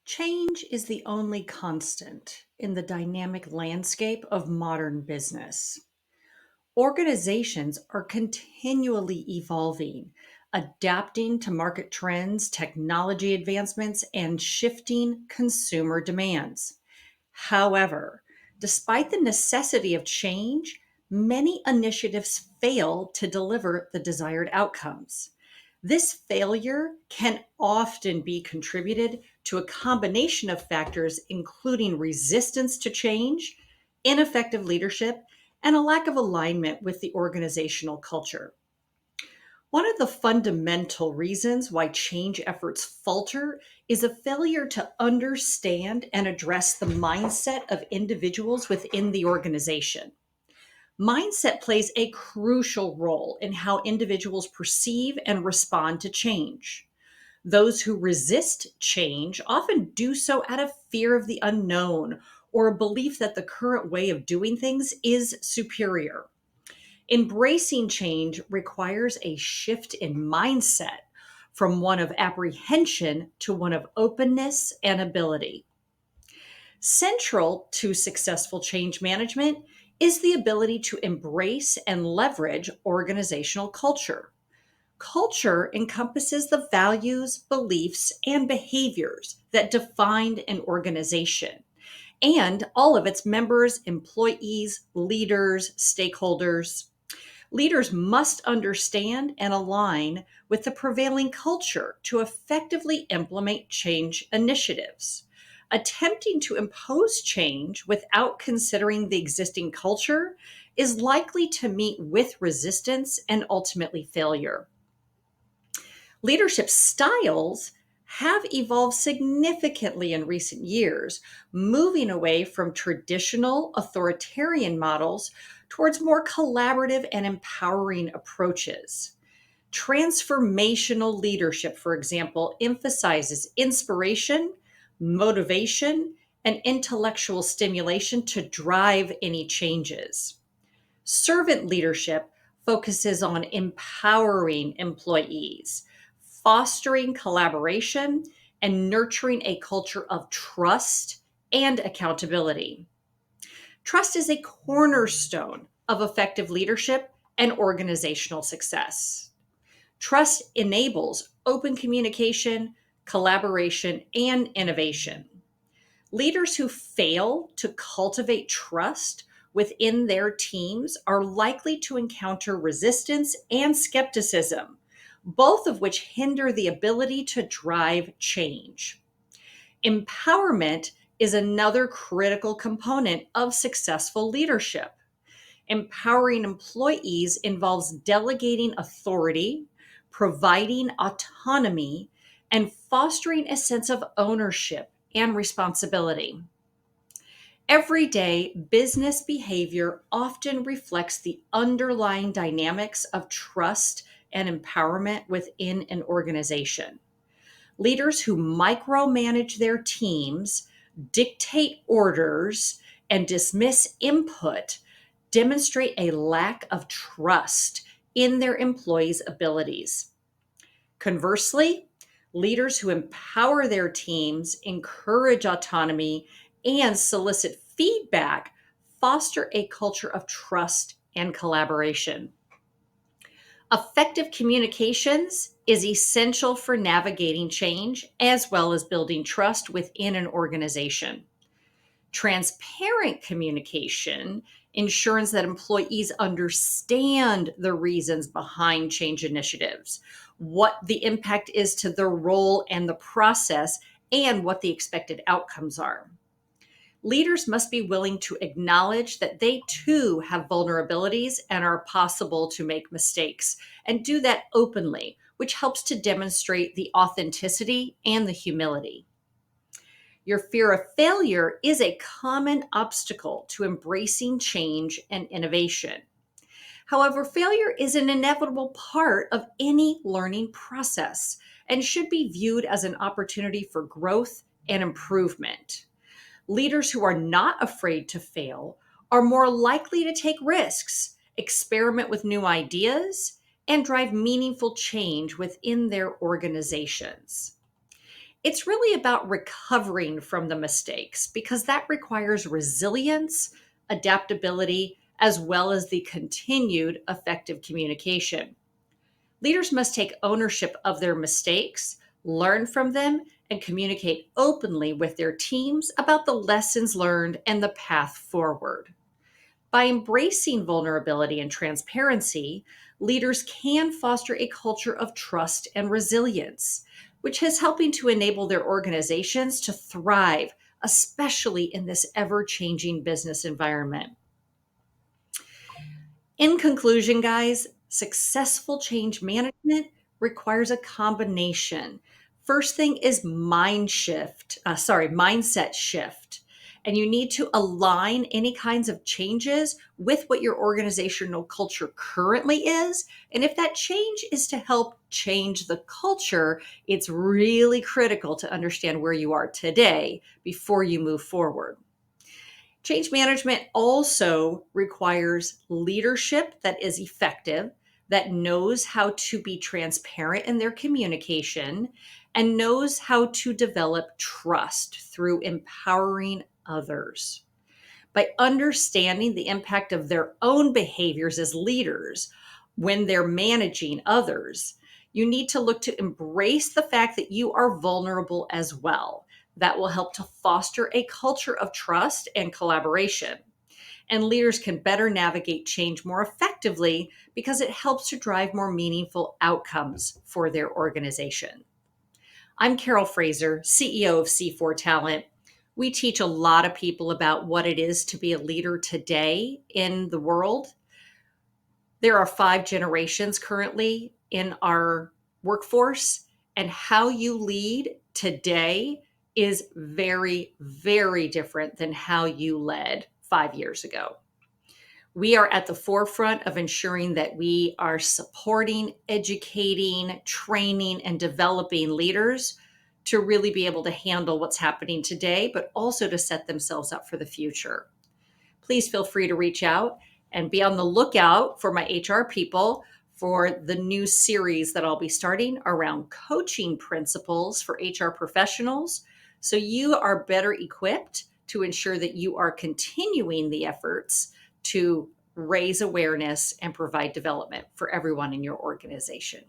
Change is the only constant in the dynamic landscape of modern business. Organizations are continually evolving, adapting to market trends, technology advancements, and shifting consumer demands. However, despite the necessity of change, many initiatives fail to deliver the desired outcomes. This failure can often be contributed to a combination of factors, including resistance to change, ineffective leadership, and a lack of alignment with the organizational culture. One of the fundamental reasons why change efforts falter is a failure to understand and address the mindset of individuals within the organization. Mindset plays a crucial role in how individuals perceive and respond to change. Those who resist change often do so out of fear of the unknown or a belief that the current way of doing things is superior. Embracing change requires a shift in mindset from one of apprehension to one of openness and ability. Central to successful change management is the ability to embrace and leverage organizational culture. Culture encompasses the values, beliefs, and behaviors that define an organization and all of its members, employees, leaders, stakeholders. Leaders must understand and align with the prevailing culture to effectively implement change initiatives. Attempting to impose change without considering the existing culture is likely to meet with resistance and ultimately failure. Leadership styles have evolved significantly in recent years, moving away from traditional authoritarian models towards more collaborative and empowering approaches. Transformational leadership, for example, emphasizes inspiration, motivation, and intellectual stimulation to drive any changes. Servant leadership focuses on empowering employees, fostering collaboration, and nurturing a culture of trust and accountability. Trust is a cornerstone of effective leadership and organizational success. Trust enables open communication, collaboration, and innovation. Leaders who fail to cultivate trust within their teams are likely to encounter resistance and skepticism, both of which hinder the ability to drive change. Empowerment is another critical component of successful leadership. Empowering employees involves delegating authority, providing autonomy, and fostering a sense of ownership and responsibility. Everyday business behavior often reflects the underlying dynamics of trust and empowerment within an organization. Leaders who micromanage their teams, dictate orders, and dismiss input demonstrate a lack of trust in their employees' abilities. Conversely, leaders who empower their teams, encourage autonomy, and solicit feedback foster a culture of trust and collaboration. Effective communications is essential for navigating change as well as building trust within an organization. Transparent communication ensures that employees understand the reasons behind change initiatives, what the impact is to their role and the process, and what the expected outcomes are. Leaders must be willing to acknowledge that they too have vulnerabilities and are possible to make mistakes, and do that openly, which helps to demonstrate the authenticity and the humility. Your fear of failure is a common obstacle to embracing change and innovation. However, failure is an inevitable part of any learning process and should be viewed as an opportunity for growth and improvement. Leaders who are not afraid to fail are more likely to take risks, experiment with new ideas, and drive meaningful change within their organizations. It's really about recovering from the mistakes because that requires resilience, adaptability, as well as the continued effective communication. Leaders must take ownership of their mistakes, learn from them, and communicate openly with their teams about the lessons learned and the path forward. By embracing vulnerability and transparency, leaders can foster a culture of trust and resilience, which is helping to enable their organizations to thrive, especially in this ever changing business environment. In conclusion, guys, successful change management requires a combination. First thing is mindset shift. And you need to align any kinds of changes with what your organizational culture currently is. And if that change is to help change the culture, it's really critical to understand where you are today before you move forward. Change management also requires leadership that is effective, that knows how to be transparent in their communication, and knows how to develop trust through empowering others. By understanding the impact of their own behaviors as leaders when they're managing others, you need to look to embrace the fact that you are vulnerable as well. That will help to foster a culture of trust and collaboration. And leaders can better navigate change more effectively because it helps to drive more meaningful outcomes for their organization. I'm Carol Fraser, CEO of C4 Talent. We teach a lot of people about what it is to be a leader today in the world. There are 5 generations currently in our workforce, and how you lead today is very, very different than how you led 5 years ago. We are at the forefront of ensuring that we are supporting, educating, training, and developing leaders to really be able to handle what's happening today, but also to set themselves up for the future. Please feel free to reach out and be on the lookout for my HR people for the new series that I'll be starting around coaching principles for HR professionals. So you are better equipped to ensure that you are continuing the efforts to raise awareness and provide development for everyone in your organization.